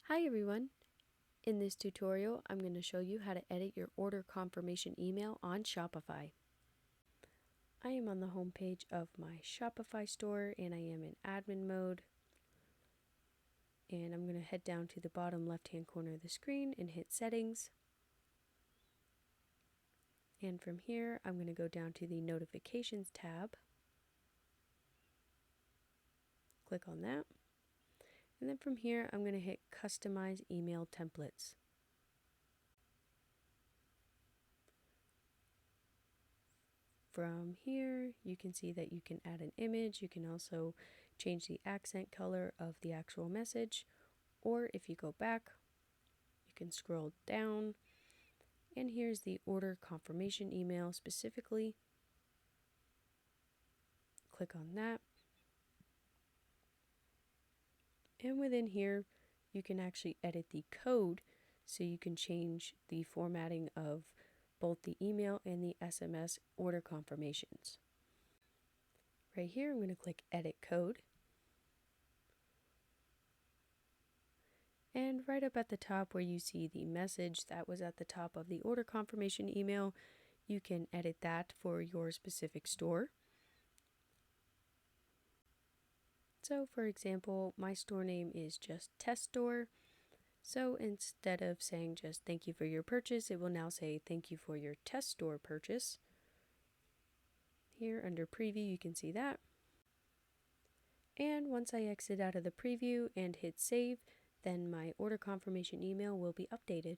Hi everyone! In this tutorial, I'm going to show you how to edit your order confirmation email on Shopify. I am on the home page of my Shopify store and I am in admin mode. And I'm going to head down to the bottom left-hand corner of the screen and hit settings. And from here, I'm going to go down to the notifications tab. Click on that. And then from here, I'm going to hit customize email templates. From here, you can see that you can add an image. You can also change the accent color of the actual message. Or if you go back, you can scroll down. And here's the order confirmation email specifically. Click on that. And within here, you can actually edit the code so you can change the formatting of both the email and the SMS order confirmations. Right here, I'm going to click Edit Code. And right up at the top where you see the message that was at the top of the order confirmation email, you can edit that for your specific store. So for example, my store name is just Test Store. So instead of saying just thank you for your purchase, it will now say thank you for your test store purchase. Here under preview, you can see that. And once I exit out of the preview and hit save, then my order confirmation email will be updated.